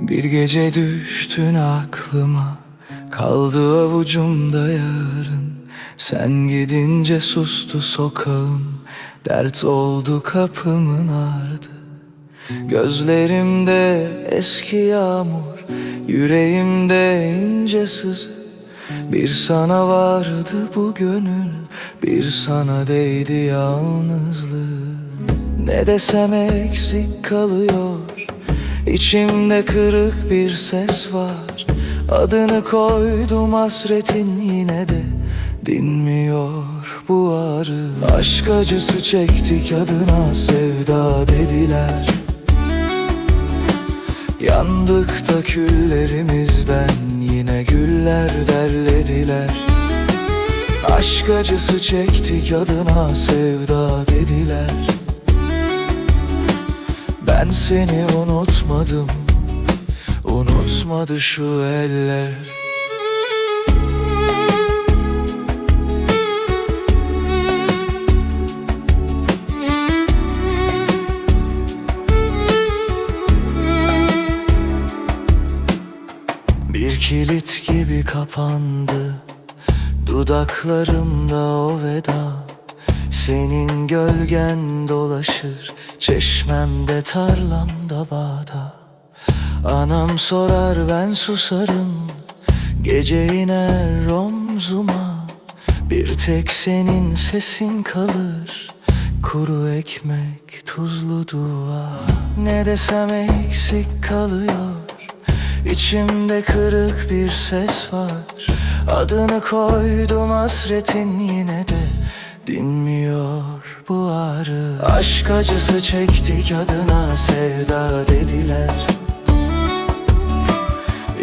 Bir gece düştün aklıma, kaldı avucumda yarın. Sen gidince sustu sokağım, dert oldu kapımın ardı. Gözlerimde eski yağmur, yüreğimde ince sızı. Bir sana vardı bu gönül, bir sana değdi yalnızlığı. Ne desem eksik kalıyor, İçimde kırık bir ses var. Adını koydum hasretin, yine de dinmiyor bu ağrı. Aşk acısı çektik, adına sevda dediler. Yandık da küllerimizden yine güller derlediler. Aşk acısı çektik, adına sevda dediler. Ben seni unutmadım, unutmadı şu eller. Bir kilit gibi kapandı dudaklarımda o veda. Senin gölgen dolaşır çeşmemde, tarlamda, bağda. Anam sorar, ben susarım, gece iner omzuma. Bir tek senin sesin kalır, kuru ekmek, tuzlu dua. Ne desem eksik kalıyor, İçimde kırık bir ses var. Adını koydum hasretin, yine de dinmiyor bu ağrı. Aşk acısı çektik, adına sevda dediler.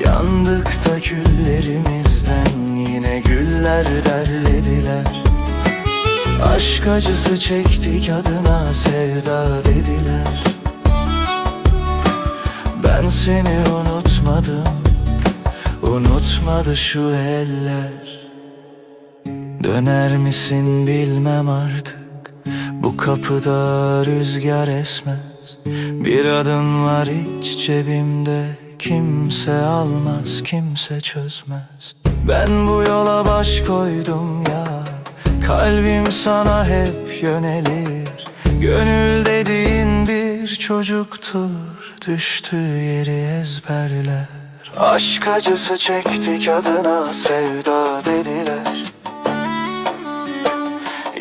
Yandık da küllerimizden yine güller derlediler. Aşk acısı çektik, adına sevda dediler. Ben seni unutmadım, unutmadı şu eller. Döner misin bilmem artık, bu kapıda rüzgar esmez. Bir adım var iç cebimde, kimse almaz, kimse çözmez. Ben bu yola baş koydum ya, kalbim sana hep yönelir. Gönül dediğin bir çocuktur, düştüğü yeri ezberler. Aşk acısı çektik, adına sevda dediler.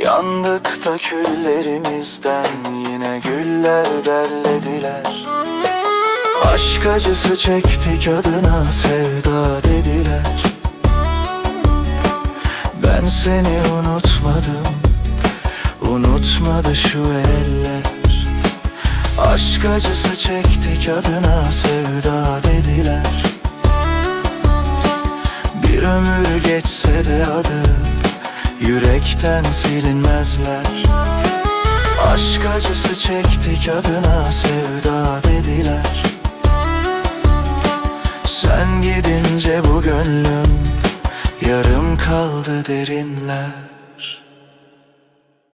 Yandık da küllerimizden yine güller derlediler. Aşk acısı çektik, adına sevda dediler. Ben seni unutmadım, unutmadı şu eller. Aşk acısı çektik, adına sevda dediler. Bir ömür geçse de adı yürekten silinmezler. Aşk acısı çektik, adına sevda dediler. Sen gidince bu gönlüm yarım kaldı derinler.